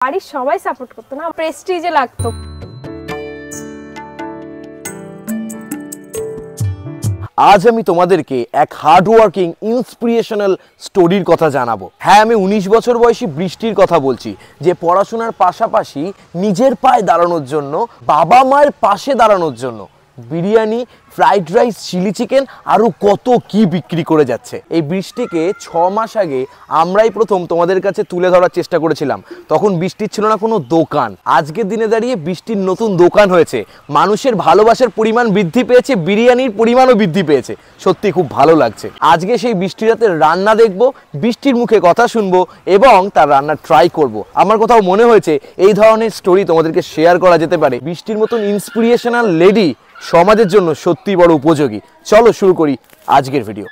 বাড়ির সবাই সাপোর্ট করতো না, প্রেস্টিজে লাগতো। আজ আমি তোমাদেরকে এক হার্ড ওয়ার্কিং ইন্সপিরেশনাল স্টোরির কথা জানাবো। হ্যাঁ, আমি 19 বছর বয়সী বৃষ্টির কথা বলছি, যে পড়াশোনার পাশাপাশি নিজের পায়ে দাঁড়ানোর জন্য, বাবা মায়ের পাশে দাঁড়ানোর জন্য biryani, fried rice, chilli chicken আরও কত কি বিক্রি করে যাচ্ছে। এই বৃষ্টিকে 6 মাস আগে আমরাই প্রথম তোমাদের কাছে তুলে ধরার চেষ্টা করেছিলাম। তখন বৃষ্টির ছিল না কোনো দোকান। আজকের দিনে দাঁড়িয়ে বৃষ্টির নতুন দোকান হয়েছে, মানুষের ভালোবাসার পরিমাণ বৃদ্ধি পেয়েছে, বিরিয়ানির পরিমাণও বৃদ্ধি পেয়েছে। সত্যি খুব ভালো লাগছে। আজকে সেই বৃষ্টি রাতের রান্না দেখবো, বৃষ্টির মুখে কথা শুনবো এবং তার রান্না ট্রাই করব। আমার কোথাও মনে হয়েছে এই ধরনের স্টোরি তোমাদেরকে শেয়ার করা যেতে পারে। বৃষ্টির মতন ইন্সপিরেশনাল লেডি সমাজের জন্য সত্যি বড় উপযোগী। চলো শুরু করি আজকের ভিডিও।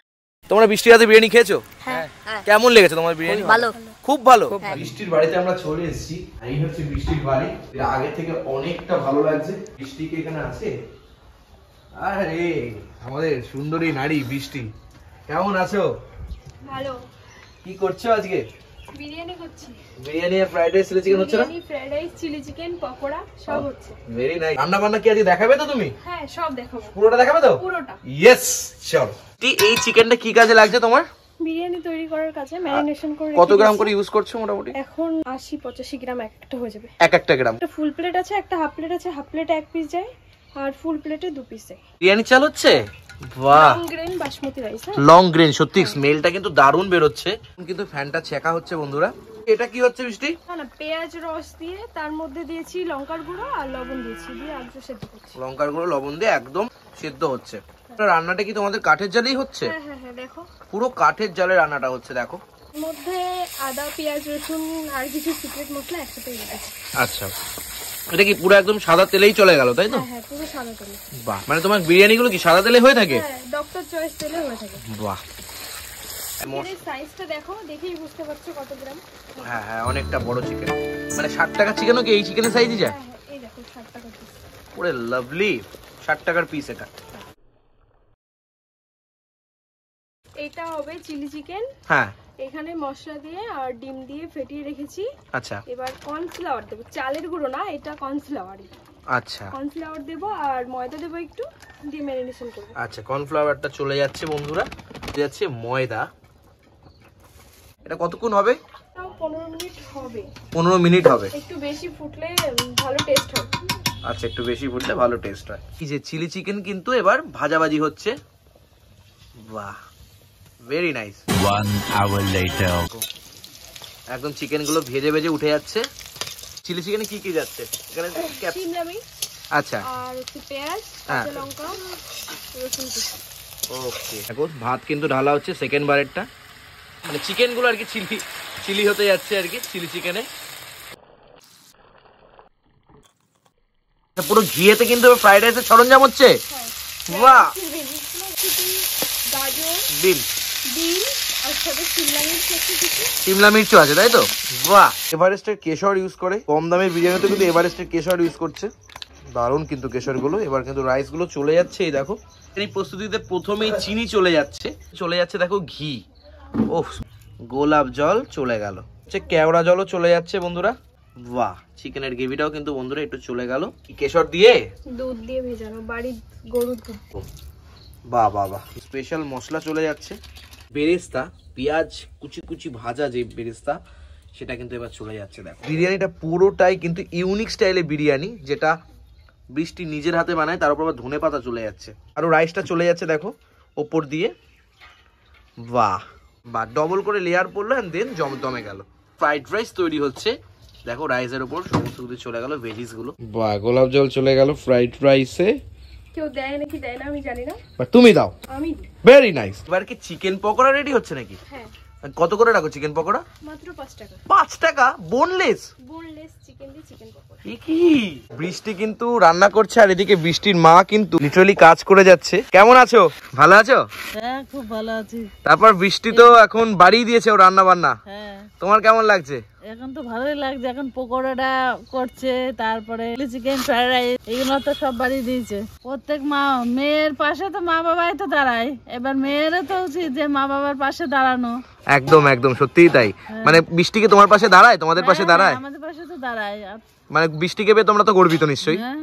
তোমরা বৃষ্টির রাতে বিরিয়ানি খেয়েছো? হ্যাঁ। কেমন লেগেছে তোমার বিরিয়ানি? ভালো, খুব ভালো। বৃষ্টির বাড়িতে আমরা চলে এসেছি। এই হচ্ছে বৃষ্টির বাড়ি। আগে থেকে অনেকটা ভালো লাগছে। বৃষ্টি কি এখানে আছে? আরে আমাদের সুন্দরী নারী বৃষ্টি, কেমন আছো? ভালো। কি করছো আজকে? বিরিয়ানি করছি। বিরিয়ানি আর ফ্রাইড রাইস, চিলি চিকেন হচ্ছে না? Biryani, fried rice, chilli chicken, pakora সব হচ্ছে। Very nice. রান্না বান্না কি আজকে দেখাবে তো তুমি? হ্যাঁ, সব দেখাবো। পুরোটা দেখাবে তো? পুরোটা। ইয়েস, চল। এই চিকেনটা কি কাজে লাগছে তোমার? বিরিয়ানি তৈরি করার কাজে ম্যারিনেশন করে। কত গ্রাম করে ইউজ করছো মোটামুটি? এখন 80-85 গ্রাম একটা হয়ে যাবে। একটা গ্রাম। একটা ফুল প্লেট আছে, একটা হাফ প্লেট আছে। হাফ প্লেটে 1 পিস যায় আর ফুল প্লেটে 2 পিস যায়। বিরিয়ানি চাল হচ্ছে? বাহ, long grain basmati rice. Long grain. সত্যি স্মেলটা কিন্তু দারুণ বের হচ্ছে। কিন্তু ফ্যানটা ছেঁকা হচ্ছে বন্ধুরা। এটা কি হচ্ছে বৃষ্টি? না, পেঁয়াজ রস দিয়ে তার মধ্যে দিয়েছি লঙ্কার গুঁড়ো আর লবণ দিয়েছি, দিয়ে আলু সেদ্ধ করছি। লঙ্কার গুঁড়ো লবণ দিয়ে একদম সেদ্ধ হচ্ছে। রান্নাটা কি তোমাদের কাঠের জালেই হচ্ছে? হ্যাঁ হ্যাঁ হ্যাঁ, দেখো পুরো কাঠের জালে রান্নাটা হচ্ছে। দেখো এর মধ্যে আদা, পেঁয়াজ, রসুন আর কিছু সিক্রেট মশলা একসাথে দিয়েছি। আচ্ছা, এটা কি পুরো একদম সাদা তেলেই চলে গেল, তাই তো? হ্যাঁ হ্যাঁ, পুরো সাদা তেলে। বাহ, মানে তোমার বিরিয়ানি গুলো কি সাদা তেলে হয়ে থাকে? হ্যাঁ, ডক্টর চয়েস তেলে হয়ে থাকে। বাহ, এর সাইজটা দেখো, দেখেই বুঝতে পারছো কত গ্রাম। হ্যাঁ হ্যাঁ, অনেকটা বড় চিকেন। মানে 60 টাকার চিকেনও কি এই চিকেনের সাইজই যায়? হ্যাঁ হ্যাঁ, এই দেখো 60 টাকা পিস। পুরো লাভলি 60 টাকার পিস এটা। এটা হবে চিলি চিকেন। হ্যাঁ, এখানে মশলা দিয়ে আর ডিম দিয়ে ফেটিয়ে রেখেছি। আচ্ছা এবার কর্নফ্লাওয়ার দেবো, চালের গুঁড়ো না, এটা কর্নফ্লাওয়ারই। আচ্ছা কর্নফ্লাওয়ার দেবো আর ময়দা দেবো একটু, দিয়ে ম্যারিনেশন করব। আচ্ছা, কর্নফ্লাওয়ারটা চলে যাচ্ছে বন্ধুরা, যাচ্ছে ময়দা। এটা কতক্ষণ হবে? তাও 15 মিনিট হবে। 15 মিনিট হবে। একটু বেশি ফুটলে ভালো টেস্ট হবে। আচ্ছা, একটু বেশি ফুটলে ভালো টেস্ট হয়। এই যে চিলি চিকেন কিন্তু এবার ভাজাভাজি হচ্ছে। বাহ, ভেরি নাইস। 1 hour later. একদম চিকেন গুলো ভেজে ভেজে উঠে যাচ্ছে। চিলি চিকেনে কি কি যাচ্ছে এখানে? শিমলা মির্চ, আচ্ছা, আর হচ্ছে পেঁয়াজ, হ্যাঁ। কাঁচা লঙ্কা, রসুন কুচি। ওকে, এখন ভাত কিন্তু ঢালা হচ্ছে সেকেন্ড বারেরটা। মানে চিকেন গুলো আর কি চিলি হতে যাচ্ছে আর কি, চিলি চিকেনে। পুরো ঘিয়েতে কিন্তু ফ্রাইড রাইসের সরঞ্জাম হচ্ছে। বাহ, গাজর, ডিম, ডিম আর সাথে শিমলা মির্চ আছে কিছু। শিমলা মির্চও আছে, তাই তো? বাহ, এভারেস্টের কেশর ইউজ করে। কম দামের বিরিয়ানিতে কিন্তু এভারেস্টের কেশর ইউজ করছে। দারুণ কিন্তু কেশর গুলো। এবার কিন্তু রাইস গুলো চলে যাচ্ছে। এই দেখো, এই প্রস্তুতিতে প্রথমেই চিনি চলে যাচ্ছে দেখো ঘি। ওহ, গোলাপ জল চলে গেল, কেওড়া জলও চলে যাচ্ছে বন্ধুরা। বাহ, চিকেনের গ্রেভিটাও কিন্তু বন্ধুরা একটু চলে গেল কেশর দিয়ে, দুধ দিয়ে ভেজানো, বাড়ির গরুর দুধ। বাহ বাহ বাহ। স্পেশাল মশলা চলে যাচ্ছে, বেরেস্তা, পেঁয়াজ কুচি কুচি ভাজা যে বেরেস্তা, সেটা কিন্তু এবার চলে যাচ্ছে। দেখো বিরিয়ানিটা পুরোটাই কিন্তু ইউনিক স্টাইলে বিরিয়ানি, যেটা বৃষ্টি নিজের হাতে বানায়। তার উপর আবার ধনে পাতা চলে যাচ্ছে, আরো রাইসটা চলে যাচ্ছে দেখো ওপর দিয়ে। বাহ বাহ, ডবল করে লেয়ার পড়লো এন্ড দেন দমে গেল। ফ্রাইড রাইস তৈরি হচ্ছে দেখো, রাইসের উপর সমস্ত কিছু চলে গেল, ভেজিস গুলো। বাহ, গোলাপ জল চলে গেল ফ্রাইড রাইসে। কেউ দেয় নাকি দেয় না আমি জানি না, বাট তুমি দাও। আমি ভেরি নাইস। এবার কি চিকেন পকোড়া রেডি হচ্ছে নাকি? হ্যাঁ। কত করে রাখো চিকেন পকোড়া? মাত্র 5 টাকা। 5 টাকা? বোনলেস? বোনলেস চিকেন দিয়ে চিকেন পকোড়া। কি বৃষ্টি কিন্তু রান্না করছে, আর এদিকে বৃষ্টির মা কিন্তু লিটারালি কাজ করে যাচ্ছে। কেমন আছো? ভালো আছো? হ্যাঁ, খুব ভালো আছি। তারপর বৃষ্টি তো এখন বাড়িয়ে দিয়েছে ও রান্না বান্না। হ্যাঁ, তোমার কেমন লাগছে? এখন তো ভালোই লাগছে, এখন পকোড়াটা করছে, তারপরে চিকেন ফ্রাইড রাইস এগুলো তো সব বাড়ি দিয়েছে। প্রত্যেক মেয়ের পাশে তো মা বাবাই তো দাঁড়ায়, এবার মেয়েরও তো উচিত যে মা বাবার পাশে দাঁড়ানো। একদম একদম সত্যিই তাই। মানে বৃষ্টি কি তোমার পাশে দাঁড়ায়, তোমাদের পাশে দাঁড়ায়? আমাদের পাশে তো দাঁড়ায়। মানে বৃষ্টিকে পেয়ে তোমরা তো গর্বিত নিশ্চয়ই। হ্যাঁ।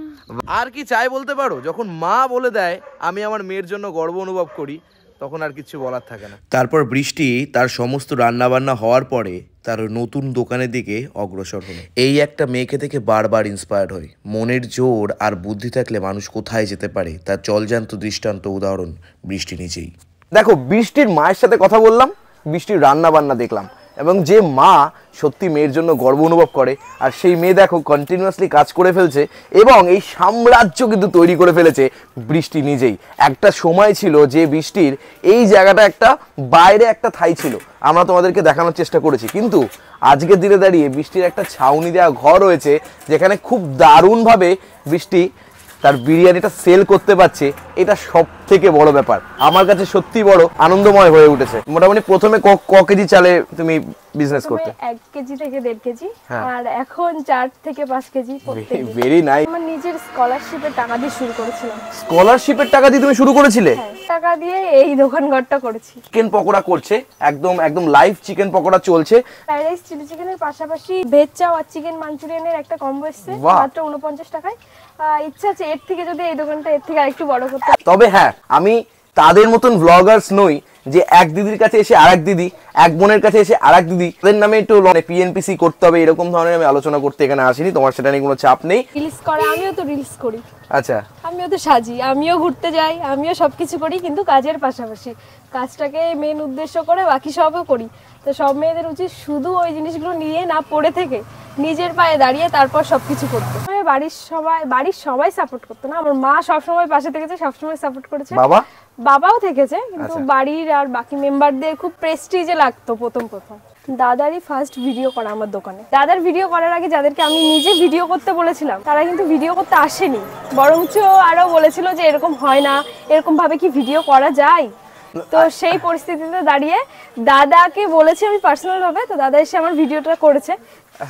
আর কি চাই বলতে পারো, যখন মা বলে দেয় আমি আমার মেয়ের জন্য গর্ব অনুভব করি, তখন আর কিছু বলার থাকে না। তারপর বৃষ্টি তার সমস্ত রান্না বান্না হওয়ার পরে তার নতুন দোকানের দিকে অগ্রসর হলো। এই একটা মেয়েকে থেকে বারবার ইন্সপায়ার্ড হই। মনের জোর আর বুদ্ধি থাকলে মানুষ কোথায় যেতে পারে তার জলজান্ত দৃষ্টান্ত উদাহরণ বৃষ্টি নিজেই। দেখো, বৃষ্টির মায়ের সাথে কথা বললাম, বৃষ্টির রান্না বান্না দেখলাম, এবং যে মা সত্যি মেয়ের জন্য গর্ব অনুভব করে, আর সেই মেয়ে দেখো কন্টিনিউয়াসলি কাজ করে ফেলছে, এবং এই সাম্রাজ্য কিন্তু তৈরি করে ফেলেছে বৃষ্টি নিজেই। একটা সময় ছিল যে বৃষ্টির এই জায়গাটা একটা বাইরে একটা ঠাঁই ছিল, আমরা তোমাদেরকে দেখানোর চেষ্টা করেছি, কিন্তু আজকের দিনে দাঁড়িয়ে বৃষ্টির একটা ছাউনি দেওয়া ঘর রয়েছে, যেখানে খুব দারুণভাবে বৃষ্টি তার বিরিয়ানিটা সেল করতে পারছে। এটা সব থেকে বড় ব্যাপার, আমার কাছে সত্যি বড় আনন্দময় হয়ে উঠেছে। মোটামুটি প্রথমে ক কেজি চালে তুমি বিজনেস করতে? 1 কেজি থেকে 1.5 কেজি, আর এখন 4 থেকে 5 কেজি প্রত্যেকদিন। Very nice. আমার নিজের স্কলারশিপের টাকা দিয়ে শুরু করেছিলাম। স্কলারশিপের টাকা দিয়ে তুমি শুরু করেছিলে? টাকা দিয়ে এই দোকানঘরটা করেছি। চিকেন পকোড়া করছে, একদম একদম লাইভ চিকেন পকোড়া চলছে। ফ্রাইড রাইস চিলি চিকেনের পাশাপাশি ভেজ চাও আর চিকেন মাঞ্চুরিয়ানের একটা কম্বো এসেছে মাত্র 49 টাকায়। ইচ্ছা আছে এর থেকে যদি এই দোকানটা এর থেকে আরেকটু বড় করতে। তবে হ্যাঁ, আমি তাদের মতন ব্লগার্স নই যে এক দিদির কাছে এসে আরেক দিদি, এক বোনের কাছে এসে আরেক দিদি, তাদের নামে একটু পিএনপিসি করতে হবে এরকম ধরনের আমি আলোচনা করতে এখানে আসিনি। তোমার সেটা নিয়ে কোনো চাপ নেই। রিলস করে, আমিও তো রিলস করি। আচ্ছা, আমিও তো সাজি, আমিও ঘুরতে যাই, আমিও সবকিছু করি, কিন্তু কাজের পাশাপাশি কাজটাকে মেন উদ্দেশ্য করে বাকি সবও করি। তো সব মেয়েদের উচিত শুধু ওই জিনিসগুলো নিয়ে না পড়ে থেকে নিজের পায়ে দাঁড়িয়ে তারপর সবকিছু করতে। বাড়ির সবাই সাপোর্ট করতো না, আমার মা সবসময় পাশে থেকেছে, সবসময় সাপোর্ট করেছে। বাবাও থেকেছে, কিন্তু বাড়ির আর বাকি মেম্বারদের খুব প্রেস্টিজে লাগতো প্রথম। দাদারই ফার্স্ট ভিডিও করা আমার দোকানে। দাদার ভিডিও করার আগে যাদেরকে আমি নিজে ভিডিও করতে বলেছিলাম, তারা কিন্তু ভিডিও করতে আসেনি, বরঞ্চ আরো বলেছিল যে এরকম হয় না, এরকম ভাবে কি ভিডিও করা যায়। তো সেই পরিস্থিতিতে দাঁড়িয়ে দাদাকে বলেছি আমি পার্সোনাল ভাবে, তো দাদা এসে আমার ভিডিওটা করেছে।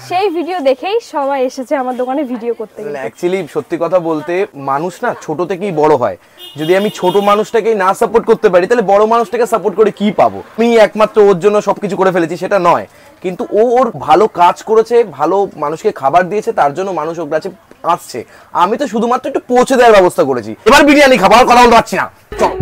সেই ভিডিও দেখেই সবাই এসেছে আমার দোকানে ভিডিও করতে। অ্যাকচুয়ালি সত্যি কথা বলতে, মানুষ না ছোট থেকেই বড় হয়। যদি আমি ছোট মানুষটাকে না সাপোর্ট করতে পারি, তাহলে বড় মানুষটাকে সাপোর্ট করে কি পাবো? আমি একমাত্র ওর জন্য সবকিছু করে ফেলেছি সেটা নয়, কিন্তু ও ওর ভালো কাজ করেছে, ভালো মানুষকে খাবার দিয়েছে, তার জন্য মানুষ ওর কাছে আসছে। আমি তো শুধুমাত্র একটু পৌঁছে দেওয়ার ব্যবস্থা করেছি। এবার বিরিয়ানি খাবার কথা বলতে পারছি না, চলো।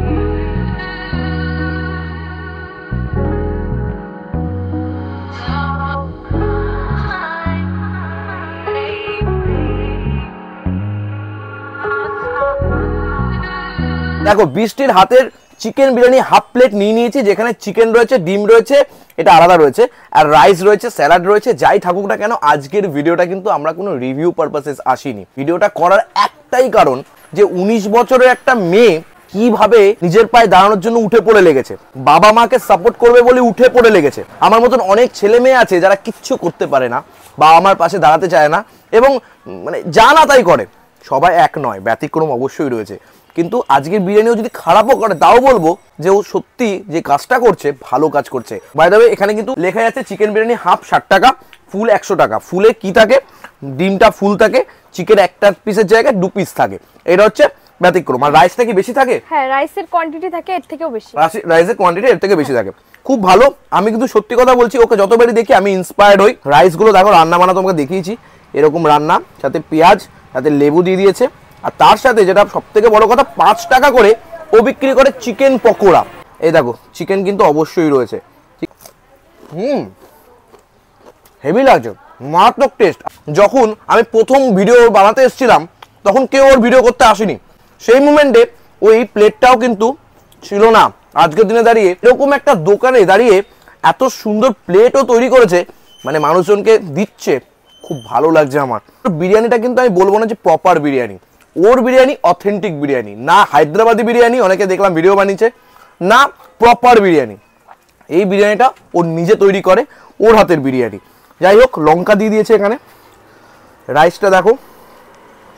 দেখো, বৃষ্টির হাতের চিকেন বিরিয়ানি হাফ প্লেট নিয়ে নিয়েছি, যেখানে চিকেন রয়েছে, ডিম রয়েছে, এটা আলাদা রয়েছে, আর রাইস রয়েছে, স্যালাড রয়েছে। যাই থাকুক না কেন, আজকের ভিডিওটা কিন্তু আমরা কোনো রিভিউ পারপাসে আসিনি। ভিডিওটা করার একটাই কারণ যে 19 বছরের একটা মেয়ে কিভাবে নিজের পায়ে দাঁড়ানোর জন্য উঠে পড়ে লেগেছে, বাবা মাকে সাপোর্ট করবে বলে উঠে পড়ে লেগেছে। আমার মতন অনেক ছেলে মেয়ে আছে যারা কিচ্ছু করতে পারে না, বাবা মার পাশে দাঁড়াতে চায় না, এবং মানে যা না তাই করে। সবাই এক নয়, ব্যতিক্রম অবশ্যই রয়েছে। কিন্তু আজকের বিরিয়ানিও যদি খারাপও করে, তাও বলবো যে ও সত্যি যে কাজটা করছে ভালো কাজ করছে। বাই দ্য ওয়ে, এখানে কিন্তু লেখা যাচ্ছে চিকেন বিরিয়ানি হাফ 60 টাকা, ফুল 100 টাকা। ফুলে কি থাকে, ডিমটা ফুল থাকে, চিকেন একটা পিসের জায়গায় 2 পিস থাকে, এটা হচ্ছে ব্যতিক্রম। আর রাইসটা কি বেশি থাকে? হ্যাঁ, রাইসের কোয়ান্টিটি থাকে এর থেকেও বেশি। রাইসের কোয়ান্টিটি এর থেকে বেশি থাকে, খুব ভালো। আমি কিন্তু সত্যি কথা বলছি, ওকে যতবারই দেখি আমি ইন্সপায়ার্ড হই। রাইসগুলো দেখো, রান্না বান্না তোমাকে দেখিয়েছি, এরকম রান্না, সাথে পেঁয়াজ, সাথে লেবু দিয়ে দিয়েছে, আর তার সাথে যেটা সব থেকে বড় কথা, 5 টাকা করে ও বিক্রি করে চিকেন পকোড়া। এই দেখো, চিকেন কিন্তু অবশ্যই রয়েছে। হেভি লাগছে, মারাত্মক টেস্ট। যখন আমি প্রথম ভিডিও বানাতে এসেছিলাম, তখন কেউ ওর ভিডিও করতে আসেনি। সেই মুমেন্টে ওই প্লেটটাও কিন্তু ছিল না। আজকের দিনে দাঁড়িয়ে এরকম একটা দোকানে দাঁড়িয়ে এত সুন্দর প্লেটও তৈরি করেছে, মানে মানুষজনকে দিচ্ছে, খুব ভালো লাগছে আমার। বিরিয়ানিটা কিন্তু আমি বলবো না যে প্রপার বিরিয়ানি, ওর বিরিয়ানি অথেন্টিক বিরিয়ানি, না হায়দ্রাবাদি বিরিয়ানি অনেকে দেখলাম ভিডিও বানিয়েছে, না প্রপার বিরিয়ানি। এই বিরিয়ানিটা ওর নিজে তৈরি করে, ওর হাতের বিরিয়ানি। যাই হোক, লঙ্কা দিয়ে দিয়েছে এখানে। রাইসটা দেখো,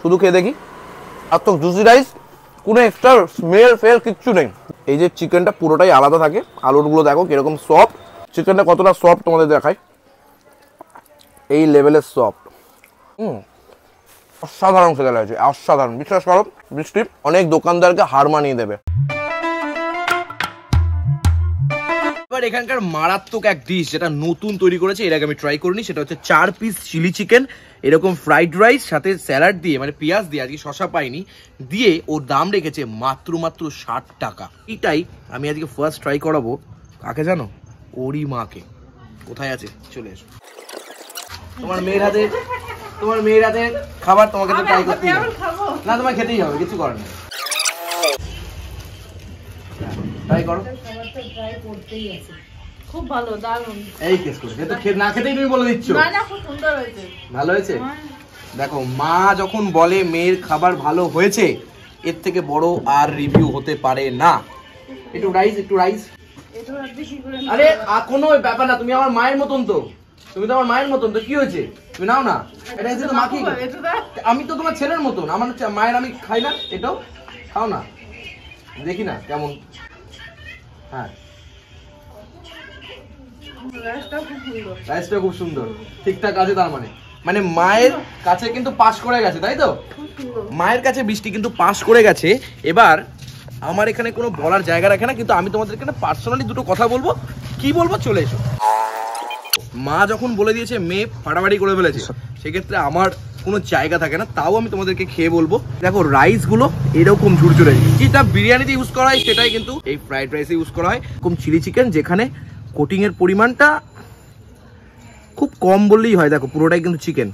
শুধু খেয়ে দেখি, আর তো জুসি রাইস, কোনো এক্সট্রা স্মেল ফেল কিচ্ছু নেই। এই যে চিকেনটা পুরোটাই আলাদা থাকে, আলুরগুলো দেখো কিরকম সফট, চিকেনটা কতটা সফট তোমাদের দেখায়। এই লেভেলের সফট। অসাধারণ খেতে লাগছে, অসাধারণ। বিশ্বাস করো বৃষ্টি অনেক দোকানদারকে হার মানিয়ে দেবে। এবার এখানকার মারাত্মক এক ডিশ যেটা নতুন তৈরি করেছে, এর আগে আমি ট্রাই করিনি, সেটা হচ্ছে 4 পিস চিলি চিকেন, এরকম ফ্রাইড রাইস সাথে স্যালাড দিয়ে, মানে পেঁয়াজ দিয়ে, আজকে শশা পাইনি, দিয়ে ওর দাম রেখেছে মাত্র 60 টাকা। এটাই আমি আজকে ফার্স্ট ট্রাই করাবো। কাকে জানো? ওরই মাকে। কোথায় আছে? চলে এসো। তোমার মেয়ের হাতে খাবার তোমাকে তো ট্রাই করতেই হবে। না, তোমার খেতেই হবে, কিছু করার নেই। ট্রাই করো। খুব ভালো, দারুণ। এই কেস করে না খেতেই তুমি বলে দিচ্ছ। না না, খুব সুন্দর হয়েছে। ভালো হয়েছে? দেখো, মা যখন বলে মেয়ের খাবার ভালো হয়েছে, এর থেকে বড় আর রিভিউ হতে পারে না। একটু রাইস। এটা আর বেশি করে আরে কোনো ব্যাপার না, তুমি আমার মায়ের মতন তো, কি হয়েছে? তুমি নাও না, এটা হচ্ছে তো মাখি। আমি তো তোমার ছেলের মতন, আমার মায়ের আমি খাই না, এটাও খাও না, দেখি না কেমন। হ্যাঁ, রাইসটা খুব সুন্দর, ঠিকঠাক আছে। তার মানে মায়ের কাছে কিন্তু পাস করে গেছে, তাই তো? মায়ের কাছে বৃষ্টি কিন্তু পাস করে গেছে। এবার আমার এখানে কোনো বলার জায়গা রাখে না, কিন্তু আমি তোমাদেরকে এখানে পার্সোনালি দুটো কথা বলবো। কি বলবো? চলে এসো। মা যখন বলে দিয়েছে মেয়ে ফাটাফাটি করে ফেলেছে, সেক্ষেত্রে আমার কোনো জায়গা থাকে না, তাও আমি তোমাদেরকে খেয়ে বলবো। দেখো, রাইসগুলো এরকম ঝুরঝুরে, যেটা বিরিয়ানিতে ইউজ করা হয় সেটাই কিন্তু এই ফ্রাইড রাইসে ইউজ করা হয়। এরকম চিলি চিকেন, যেখানে কোটিং এর পরিমাণটা খুব কম বললেই হয়। দেখো, পুরোটাই কিন্তু চিকেন।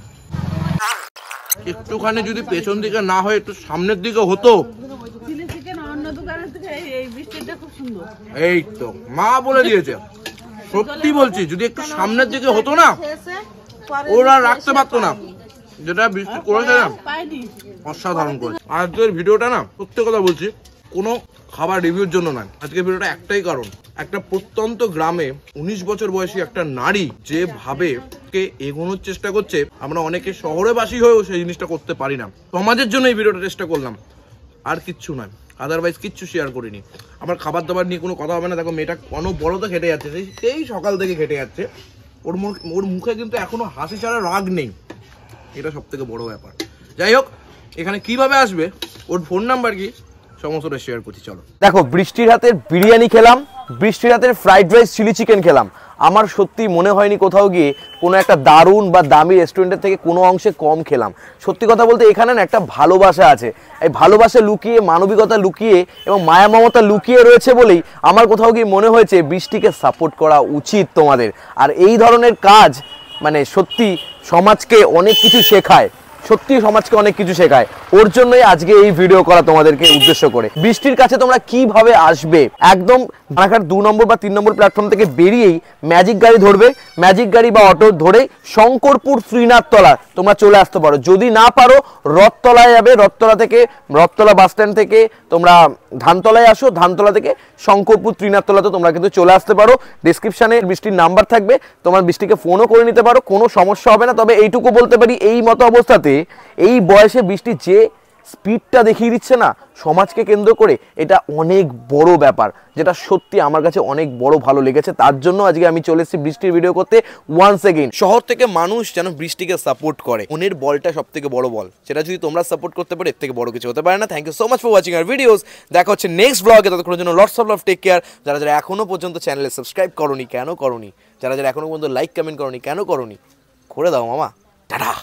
একটুখানি যদি পেছন দিকে না হয়, একটু সামনের দিকে হতো। চিলি চিকেন অন্য দোকানের থেকে এই বৃষ্টিটা খুব সুন্দর। এই তো মা বলে দিয়েছে, সত্যি বলছি, যদি একটু সামনের দিকে হতো না, ওরা রাখতে পারতো না। যেটা বৃষ্টি করেছে না, অসাধারণ করেছে। আজকের ভিডিওটা না, সত্যি কথা বলছি, কোনো খাবার রিভিউর জন্য নয়। আজকের ভিডিওটা একটাই কারণ, একটা প্রত্যন্ত গ্রামে 19 বছর বয়সী একটা নারী যেভাবে কে এগোনোর চেষ্টা করছে, আমরা অনেকে শহরে বাসী হয়েও সেই জিনিসটা করতে পারি না। সমাজের জন্য এই ভিডিওটা চেষ্টা করলাম, আর কিচ্ছু নয়। আদারওয়াইজ কিচ্ছু শেয়ার করিনি। আমার খাবার দাবার নিয়ে কোনো কথা হবে না। দেখো, মেয়েটা অনবরত খেটে যাচ্ছে, সেই সকাল থেকে খেটে যাচ্ছে। ওর মুখে কিন্তু এখনো হাসি ছাড়া রাগ নেই, এটা সব থেকে বড় ব্যাপার। যাই হোক, এখানে কিভাবে আসবে, ওর ফোন নাম্বার কি, সমস্তটা শেয়ার করছি। চলো। দেখো, বৃষ্টির হাতের বিরিয়ানি খেলাম, বৃষ্টির হাতের ফ্রাইড রাইস চিলি চিকেন খেলাম। আমার সত্যি মনে হয়নি কোথাও গিয়ে কোনো একটা দারুণ বা দামি রেস্টুরেন্টের থেকে কোনো অংশে কম খেলাম। সত্যি কথা বলতে এখানে না একটা ভালোবাসা আছে। এই ভালোবাসা লুকিয়ে, মানবিকতা লুকিয়ে এবং মায়া মমতা লুকিয়ে রয়েছে বলেই আমার কোথাও গিয়ে মনে হয়েছে বৃষ্টিকে সাপোর্ট করা উচিত তোমাদের। আর এই ধরনের কাজ মানে সত্যি সমাজকে অনেক কিছু শেখায়, সত্যি সমাজকে অনেক কিছু শেখায়। ওর জন্যই আজকে এই ভিডিও করা তোমাদেরকে উদ্দেশ্য করে। বৃষ্টির কাছে তোমরা কিভাবে আসবে, একদম রানাঘাট 2 নম্বর বা 3 নম্বর প্ল্যাটফর্ম থেকে বেরিয়েই ম্যাজিক গাড়ি ধরবে, ম্যাজিক গাড়ি বা অটো ধরে শঙ্করপুর শ্রীনাথতলা তোমরা চলে আসতে পারো। যদি না পারো, রথতলায় যাবে, রথতলা বাস স্ট্যান্ড থেকে তোমরা ধানতলায় আসো, ধানতলা থেকে শঙ্করপুর শ্রীনাথতলাতে তোমরা কিন্তু চলে আসতে পারো। ডিসক্রিপশানে বৃষ্টির নাম্বার থাকবে, তোমার বৃষ্টিকে ফোনও করে নিতে পারো, কোনো সমস্যা হবে না। তবে এইটুকু বলতে পারি, এই মতো অবস্থাতে এই বয়সে বৃষ্টি যে স্পিডটা দেখিয়ে দিচ্ছে না সমাজকে কেন্দ্র করে, এটা অনেক বড় ব্যাপার, যেটা সত্যি আমার কাছে অনেক বড় ভালো লেগেছে। তার জন্য আজকে আমি চলে এসেছি বৃষ্টির ভিডিও করতে ওয়ান্স এগেইন। শহর থেকে মানুষ যেন বৃষ্টিকে সাপোর্ট করে, মনের বলটা সব থেকে বড় বল, সেটা যদি তোমরা সাপোর্ট করতে পারো, এর থেকে বড় কিছু হতে পারে না। Thank you so much for watching our videos. দেখা হচ্ছে নেক্সট ব্লগে, ততক্ষণের জন্য lots of love, take care. যারা যারা এখনো পর্যন্ত চ্যানেলে সাবস্ক্রাইব করোনি, কেন করোনি? যারা যারা এখনো পর্যন্ত লাইক কমেন্ট করোনি, কেন করোনি? করে দাও মামা। টাটা।